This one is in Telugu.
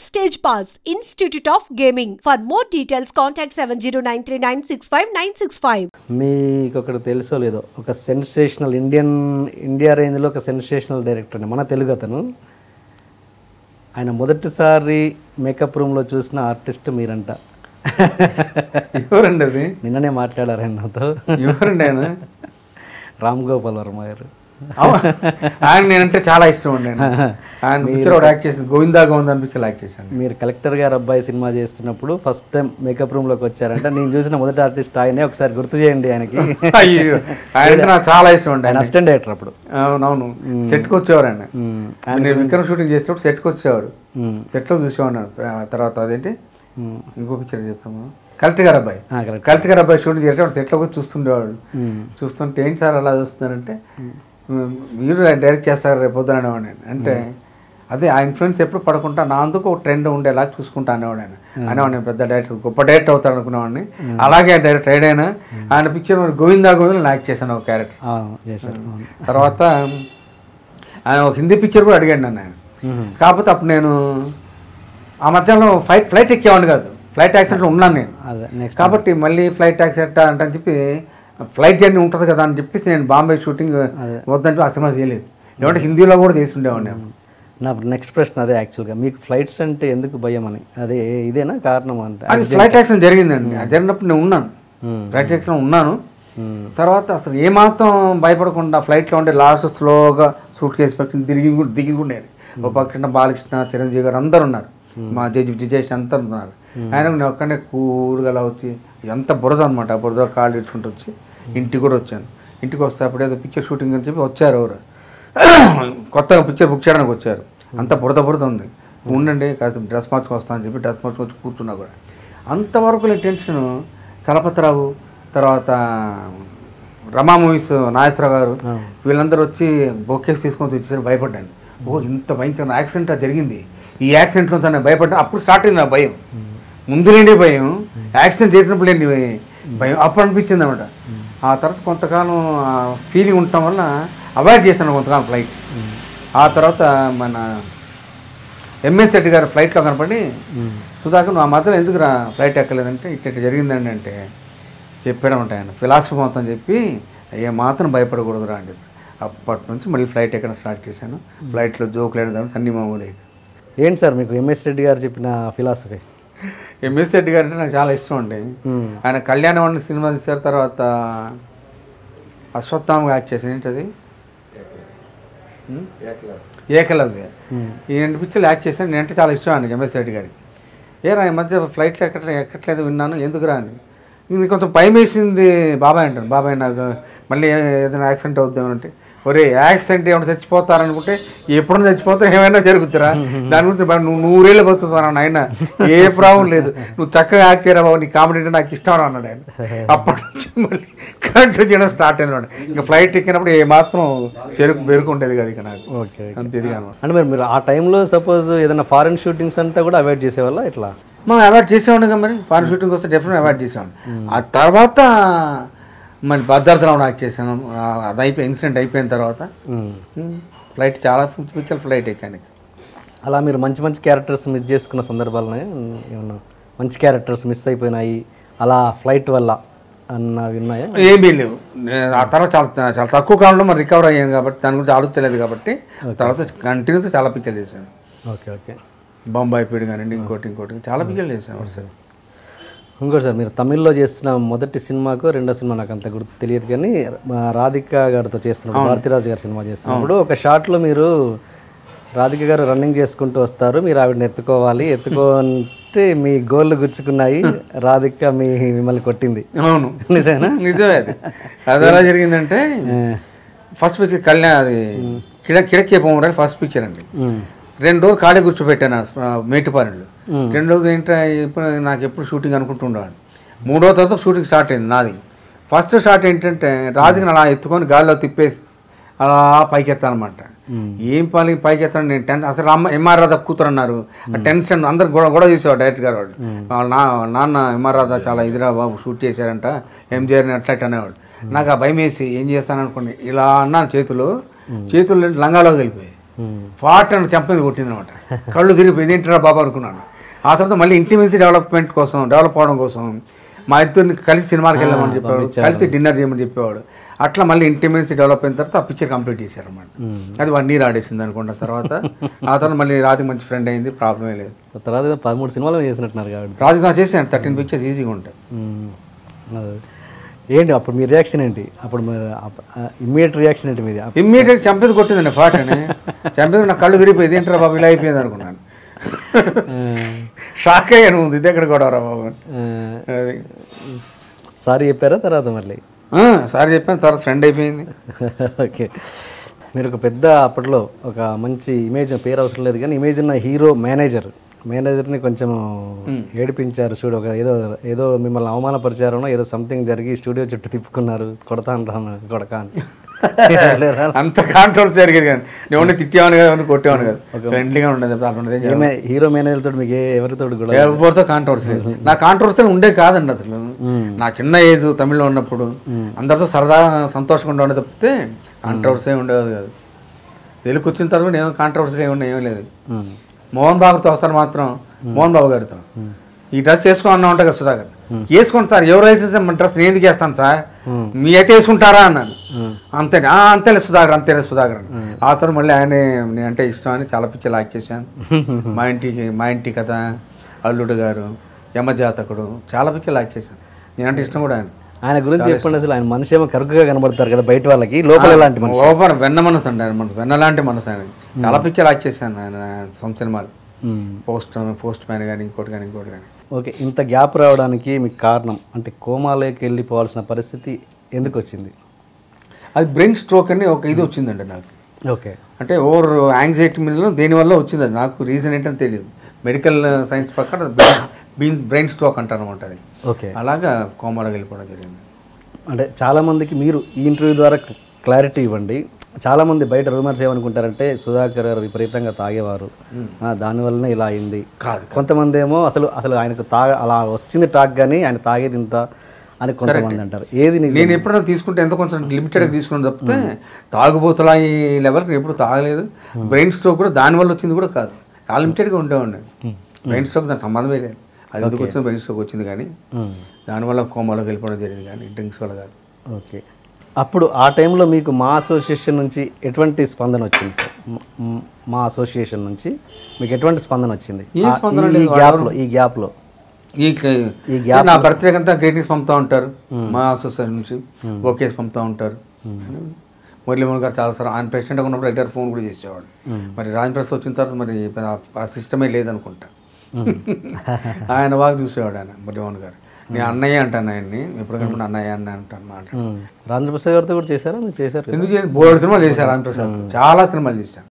Backstage Pass, Institute of Gaming. For more details, contact 7093965965. మీకు ఒకటి తెలుసో లేదో, ఒక సెన్సేషనల్ ఇండియా రేంజ్లో ఒక సెన్సేషనల్ డైరెక్టర్ మన తెలుగు అతను. ఆయన మొదటిసారి మేకప్ రూమ్లో చూసిన ఆర్టిస్ట్ మీరంట. ఎవరండి అది? నిన్ననే మాట్లాడారు ఆయన నాతో. ఎవరండి ఆయన? రామ్ గోపాల్ వర్మ గారు. ఆయన నేనంటే చాలా ఇష్టం ఉండే. ఆయన పిక్చర్ ఒకటి యాక్ట్ చేసింది, గోవిందా గోవిందా అని పిక్చర్ యాక్ట్ చేశాను. మీరు కలెక్టర్ గారు అబ్బాయి సినిమా చేస్తున్నప్పుడు ఫస్ట్ టైం మేకప్ రూమ్లోకి వచ్చారంట. నేను చూసిన మొదటి ఆర్టిస్ట్ ఆయనే. ఒకసారి గుర్తు చేయండి ఆయనకి. ఆయన నాకు చాలా ఇష్టం ఉండే. ఆయన అసిస్టెంట్ డైరెక్టర్ అప్పుడు. అవునవును, సెట్కి వచ్చేవారు ఆయన. నేను విక్రమ్ షూటింగ్ చేసేటప్పుడు సెట్కి వచ్చేవాడు. సెట్లో చూసేవాడు. తర్వాత అదేంటి ఇంకో పిక్చర్ చెప్పాము, కలెక్టర్ గారు అబ్బాయి. కలెక్టర్ గారు అబ్బాయి షూటింగ్ చేసేటప్పుడు సెట్లో వచ్చి చూస్తుండేవాడు. చూస్తుంటే ఏంటి సార్ అలా చూస్తున్నారంటే, మీరు డైరెక్ట్ చేస్తారు రేపు పొద్దున అనేవాడు. అంటే అదే ఆ ఇన్ఫ్లుయెన్స్ ఎప్పుడు పడకుండా నా అందుకు ఒక ట్రెండ్ ఉండేలా చూసుకుంటా అనేవాడు. అనేవాడు నేను పెద్ద డైరెక్టర్, గొప్ప డైరెక్టర్ అవుతాడు అనుకునేవాడిని. అలాగే డైరెక్ట్ అయినా ఆయన పిక్చర్ గోవిందా గోవిందా యాక్ట్ చేశాను ఒక క్యారెక్టర్. తర్వాత ఆయన ఒక హిందీ పిక్చర్ కూడా అడిగాడు నన్ను ఆయన. కాకపోతే అప్పుడు నేను ఆ మధ్యలో ఫ్లైట్ ఎక్కేవాడిని కాదు, ఫ్లైట్ యాక్సిడెంట్లో ఉన్నాను నేను. కాబట్టి మళ్ళీ ఫ్లైట్ యాక్సిడెంట్ అంటే చెప్పి ఫ్లైట్ జర్నీ ఉంటుంది కదా అని చెప్పేసి నేను బాంబే షూటింగ్ వద్దంటే ఆ సినిమా చేయలేదు. లేదంటే హిందీలో కూడా చేసి ఉండేవాడిని నేను. నా నెక్స్ట్ ప్రశ్న అదే యాక్చువల్గా, మీకు ఫ్లైట్స్ అంటే ఎందుకు భయం అని, అదే ఇదేనా కారణం? అంటే అది ఫ్లైట్ యాక్సిడెంట్ జరిగిందండి. అది జరిగినప్పుడు నేను ఉన్నాను, ఫ్లైట్ యాక్సిడెంట్ ఉన్నాను. తర్వాత అసలు ఏమాత్రం భయపడకుండా ఫ్లైట్లో ఉండే లాస్ట్ స్లోగా సూట్ కేసు పక్కన దిగింది కూడా నేను. ఓ పక్కన బాలకృష్ణ, చిరంజీవి గారు అందరు ఉన్నారు, మా జడ్జి అంతా ఉన్నారు. ఆయన నేను ఒక్కడే కూల్గా అలా వచ్చి, ఎంత బురద అనమాట, ఆ బురద కాళ్ళు ఇచ్చుకుంటూ వచ్చి ఇంటికి కూడా వచ్చాను. ఇంటికి వస్తే అప్పుడు ఏదో పిక్చర్ షూటింగ్ అని చెప్పి వచ్చారు ఎవరు, కొత్తగా పిక్చర్ బుక్ చేయడానికి వచ్చారు. అంత బురద ఉంది, ఉండండి కాస్త డ్రెస్ మార్చుకు వస్తా అని చెప్పి డ్రెస్ మార్చుకు వచ్చి కూర్చున్నా కూడా. అంతవరకు నేను టెన్షను. చలపతిరావు, తర్వాత రమా మూవీస్ నాగేశ్వరరావు గారు వీళ్ళందరూ వచ్చి బొకేస్ తీసుకొని వచ్చేసరికి భయపడ్డాను. ఓ ఇంత భయంకర యాక్సిడెంట్ జరిగింది, ఈ యాక్సిడెంట్లో తను భయపడ్డా. అప్పుడు స్టార్ట్ అయింది నా భయం. ముందు లేని భయం, యాక్సిడెంట్ చేసినప్పుడు లేని భయం అప్పుడు అనిపించింది అనమాట. ఆ తర్వాత కొంతకాలం ఫీలింగ్ ఉండటం వల్ల అవాయిడ్ చేశాను కొంతకాలం ఫ్లైట్. ఆ తర్వాత మన ఎంఎస్ రెడ్డి గారు ఫ్లైట్లో కనపడి, సుధాకర్ నువ్వు ఆ మధ్యలో ఎందుకు ఫ్లైట్ ఎక్కలేదంటే ఇట్ట జరిగిందండి అంటే చెప్పాడమంట ఆయన. ఫిలాసఫీ మొత్తం చెప్పి ఏ మాత్రం భయపడకూడదురా అని చెప్పి అప్పటి నుంచి మళ్ళీ ఫ్లైట్ ఎక్కడ స్టార్ట్ చేశాను. ఫ్లైట్లో జోకులు వేయడం అన్ని మామూలు. ఏంటి సార్ మీకు ఎంఎస్ రెడ్డి గారు చెప్పిన ఫిలాసఫీ? ఎంఎస్ రెడ్డి గారు అంటే నాకు చాలా ఇష్టం అండి. ఆయన కళ్యాణవాణి సినిమా తీశారు, తర్వాత అశ్వత్థామగా యాక్ట్ చేశాను. ఏంటది ఏకలవ్య. ఈ 2 పిక్చర్లు యాక్ట్ చేశాను. నేనంటే చాలా ఇష్టం ఆయనకి, ఎంఎస్ రెడ్డి గారికి. ఈ మధ్య ఫ్లైట్లో ఎక్కట్లేదు విన్నాను, ఎందుకురా అని. ఇది కొంచెం భయం వేసింది. బాబాయ్ అంటాను, బాబాయ్ నాకు మళ్ళీ ఏదైనా యాక్సిడెంట్ అవుద్దామంటే, ఒరే యాక్సిడెంట్ ఏమైనా చచ్చిపోతారనుకుంటే ఎప్పుడైనా చచ్చిపోతే ఏమైనా జరుగుతురా, దాని గురించి నువ్వు 100 ఏళ్ళు బతుకుతాను ఆయన, ఏ ప్రాబ్లం లేదు, నువ్వు చక్కగా యాక్ట్ చేయరా బాబు, నీ కామెడీ అంటే నాకు ఇష్టం అన్నాడు ఆయన. అప్పటి నుంచి మళ్ళీ కంటిన్యూ చేయడం స్టార్ట్ అయింది. ఇంకా ఫ్లైట్ ఎక్కినప్పుడు ఏ మాత్రం బెరుకు ఉండేది కదా ఇక నాకు. ఓకే, అంత ఇది అనమాట. అంటే మీరు ఆ టైంలో సపోజ్ ఏదైనా ఫారెన్ షూటింగ్స్ అంతా కూడా అవాయిడ్ చేసేవాళ్ళ ఇట్లా? మనం అవాయిడ్ చేసేవాడు కదా, మరి ఫారెన్ షూటింగ్ వస్తే డెఫినెట్ అవాయిడ్ చేసేవాడు. ఆ తర్వాత మరి భద్రాద్రావు యాక్ట్ చేశాను. అది ఇన్సిడెంట్ అయిపోయిన తర్వాత ఫ్లైట్ చాలా పిక్చర్ ఫ్లైట్ ఎక్కాను. అలా మీరు మంచి మంచి క్యారెక్టర్స్ మిస్ చేసుకున్న సందర్భాలు ఏమన్నా? మంచి క్యారెక్టర్స్ మిస్ అయిపోయినాయి అలా ఫ్లైట్ వల్ల అన్నవి ఉన్నాయా? ఏమీ లేవు. ఆ తర్వాత చాలా తక్కువ కాలంలో మరి రికవర్ అయ్యాను కాబట్టి దాని గురించి ఆలోచించలేదు కాబట్టి తర్వాత కంటిన్యూస్ చాలా పిక్చర్లు చేశాను. Okay okay. బొంబాయి పీడి కానివ్వండి, ఇంకోటి చాలా పిక్చర్లు చేశాను ఒకసారి. ఇంకోటి సార్, మీరు తమిళ్లో చేస్తున్న మొదటి సినిమాకు రెండో సినిమా నాకు అంత గుర్తు తెలియదు, కానీ రాధిక గారితో చేస్తున్నప్పుడు, భారతీరాజు గారి సినిమా చేస్తున్నప్పుడు ఒక షాట్లో మీరు రాధిక గారు రన్నింగ్ చేసుకుంటూ వస్తారు, మీరు ఆవిడని ఎత్తుకుంటే మీ గోళ్ళు గుచ్చుకున్నాయి, రాధిక మిమ్మల్ని కొట్టింది. అవును, నిజమేనా? నిజమే. అది ఎలా జరిగిందంటే, ఫస్ట్ పిక్చర్ కళ్యాణ్ అది కిడకే పోమరాలి ఫస్ట్ పిక్చర్ అండి. 2 రోజులు కాడే కూర్చోబెట్టాను మేటిపాలెంలో. 2 రోజులు ఏంటో ఇప్పుడు నాకు ఎప్పుడు షూటింగ్ అనుకుంటుండేవాడు. 3వ తర్వాత షూటింగ్ స్టార్ట్ అయింది నాది. ఫస్ట్ షాట్ ఏంటంటే రాధికని అలా ఎత్తుకొని గాలిలో తిప్పేసి అలా పైకెత్తానమాట. ఏం పైకి ఎత్తాను నేను అసలు ఎంఆర్ రాధా కూతురు అన్నారు. ఆ టెన్షన్ అందరు గొడవ చేసేవాడు డైరెక్టర్ గారు. వాళ్ళు నాన్న ఎంఆర్ రాధా చాలా ఇదిరా బాబు షూట్ చేశారంట, ఎంజీఆర్ని అట్లా అనేవాడు. నాకు ఆ భయం వేసి ఏం చేస్తాను అనుకోండి, ఇలా అన్నాను చేతులు లంగాలోకి వెళ్ళిపోయాయి. ఫాట్ అని చెంపది కొట్టింది అనమాట. కళ్ళు తిరిగిపోయింది, ఏంటిరా బాబా అనుకున్నాను. ఆ తర్వాత మళ్ళీ ఇంటిమెన్సీ డెవలప్ అవడం కోసం మా ఇద్దరిని కలిసి సినిమాకి వెళ్ళామని చెప్పేవాడు, కలిసి డిన్నర్ చేయమని చెప్పేవాడు. అట్లా మళ్ళీ ఇంటిమెన్సీ డెవలప్ అయిన తర్వాత ఆ పిక్చర్ కంప్లీట్ చేశారన్నమాట. అది 1 year ఆడేసింది అనుకుంటా. ఆ తర్వాత మళ్ళీ రాధిక మంచి ఫ్రెండ్ అయింది, ప్రాబ్లమే లేదు. తర్వాత 13 సినిమాలు చేసినట్టున్నారు కాబట్టి రాధిక చేసాను 13 pictures ఈజీగా ఉంటాయి. ఏంటి అప్పుడు మీ రియాక్షన్ ఏంటి? అప్పుడు ఇమ్మీడియట్ రియాక్షన్ ఏంటి మీది? ఇమ్మీడియట్ చంపేది కొట్టిందండి ఫాట్ అని. చంపేది నా కళ్ళు తిరిగిపోయింది, ఏంటరా బాబు ఇలా అయిపోయింది అనుకున్నాను. షాక్ అయ్యాను, ఇది ఎక్కడ కూడా రా బాబు. అది సారీ చెప్పారా తర్వాత మళ్ళీ? సారీ చెప్పాను, తర్వాత ఫ్రెండ్ అయిపోయింది. ఓకే, మీరు ఒక పెద్ద అప్పట్లో ఒక మంచి ఇమేజ్, పేరు అవసరం లేదు కానీ ఇమేజ్ ఉన్న హీరో మేనేజర్ని కొంచెం ఏడిపించారు చూడు. ఒక ఏదో మిమ్మల్ని అవమానపరిచారనో ఏదో సంథింగ్ జరిగి స్టూడియో చుట్టూ తిప్పుకున్నారు, కొడక అని. అంత కాంట్రవర్సీ జరిగేది కానీ నేను తిట్టేవాను కదా, కొట్టేవాను కదా, ఫ్రెండ్లీగా ఉండేది. హీరో మేనేజర్ తోటి మీకు ఎవరితో ఎవరితో కాంట్రవర్సీ? నా కాంట్రవర్సీ ఉండే కాదండి అసలు. నా చిన్న ఏజ్ తమిళ్లో ఉన్నప్పుడు అందరితో సరదాగా సంతోషంగా ఉండే తప్పితే కాంట్రవర్సీ ఉండేది కాదు. తెలుగు వచ్చిన తర్వాత ఏమో కాంట్రవర్సీ ఏమీ లేదు. మోహన్ బాబుతో వస్తాను మాత్రం, మోహన్ బాబు గారితో ఈ డ్రెస్ వేసుకోమన్నా ఉంటాయి కదా సుధాకర్, వేసుకోండి సార్, ఎవరు వేసేస్తే మన డ్రెస్ నేను ఎందుకు వేస్తాను సార్, మీ అయితే వేసుకుంటారా అన్నాను. అంతేలే సుధాకర్ అని. ఆ తర్వాత మళ్ళీ ఆయన నేనంటే ఇష్టం అని చాలా పిక్చర్లు యాక్ట్ చేశాను. మా ఇంటి కథ, అల్లుడు గారు, యమజాతకుడు, చాలా పిక్చర్లు యాక్ట్ చేశాను. నేనంటే ఇష్టం కూడా ఆయన గురించి చెప్పండి. అసలు ఆయన మనిషి ఏమో కరుకుగా కనబడతారు కదా బయట వాళ్ళకి, లోపల ఎలాంటి లోపల వెన్న మనసు అండి ఆయన, మనసు వెన్నలాంటి మనసు ఆయన. చాలా పిక్చర్లు యాక్ట్ చేశాను ఆయన సొంత సినిమాలు, పోస్ట్ మ్యాన్ కానీ ఇంకోటి కానీ. ఓకే, ఇంత గ్యాప్ రావడానికి మీకు కారణం అంటే కోమాలోకి వెళ్ళిపోవాల్సిన పరిస్థితి ఎందుకు వచ్చింది? అది బ్రెయిన్ స్ట్రోక్ అని ఒక ఇది వచ్చిందండి నాకు. ఓకే, అంటే ఓవర్ యాంగ్జైటీ మీద దేనివల్ల వచ్చింది, అది నాకు రీజన్ ఏంటని తెలియదు. మెడికల్ సైన్స్ ప్రకారం బ్రెయిన్ స్ట్రోక్ అంటారు అనమాట అది. ఓకే, అలాగా కోమాలోకి వెళ్ళిపోవడం జరిగింది. అంటే చాలామందికి మీరు ఈ ఇంటర్వ్యూ ద్వారా క్లారిటీ ఇవ్వండి. చాలామంది బయట రూమర్స్ ఏమనుకుంటారంటే సుధాకర్ గారు విపరీతంగా తాగేవారు, దానివల్లనే ఇలా అయింది. కాదు, కొంతమంది ఏమో అసలు ఆయనకు అలా వచ్చింది టాక్ కానీ ఆయన తాగేది ఇంత అని కొంతమంది అంటారు. ఏది నేను ఎప్పుడైనా తీసుకుంటే ఎంత కొంచెం లిమిటెడ్గా తీసుకుని తప్పితే తాగుబోతులా ఈ లెవెల్కి ఎప్పుడు తాగలేదు. బ్రెయిన్ స్ట్రోక్ కూడా దానివల్ల వచ్చింది కూడా కాదు, ఆ లిమిటెడ్గా ఉండేవాడిని. బ్రెయిన్ స్ట్రోక్ దానికి సంబంధమే లేదు. అది ఎందుకు వచ్చింది, బ్రెయిన్ స్ట్రోక్ వచ్చింది కానీ దానివల్ల కోమాలోకి వెళ్ళిపోవడం జరిగింది కానీ డ్రింక్స్ వల్ల కాదు. ఓకే, అప్పుడు ఆ టైంలో మీకు మా అసోసియేషన్ నుంచి ఎటువంటి స్పందన వచ్చింది సార్? మా అసోసియేషన్ నుంచి మీకు ఎటువంటి స్పందన వచ్చింది ఈ గ్యాప్లో? నా బర్త్డే అంతా గ్రీటింగ్స్ పంపుతూ ఉంటారు మా అసోసియేషన్ నుంచి, ఓకేస్ పంపుతూ ఉంటారు. మురళీమోహన్ గారు చాలాసార్లు ఆయన ప్రెసిడెంట్గా ఉన్నప్పుడు రెగ్యులర్ ఫోన్ కూడా చేసేవాడు. మరి రాజప్రసాద్ వచ్చిన తర్వాత మరి ఆ సిస్టమే లేదనుకుంటా. ఆయన బాగా చూసేవాడు ఆయన మురళీమోహన్ గారు. నేను అన్నయ్య అంటాను ఆయన్ని, ఎప్పటికప్పుడు అన్నయ్య అన్న అంటాను మాట్లాడు. రాజప్రసాద్ గారితో కూడా చేశారా? మీరు చేశారు? ఎందుకు 3 సినిమాలు చేశారు రాజప్రసాద్, చాలా సినిమాలు చేశాను.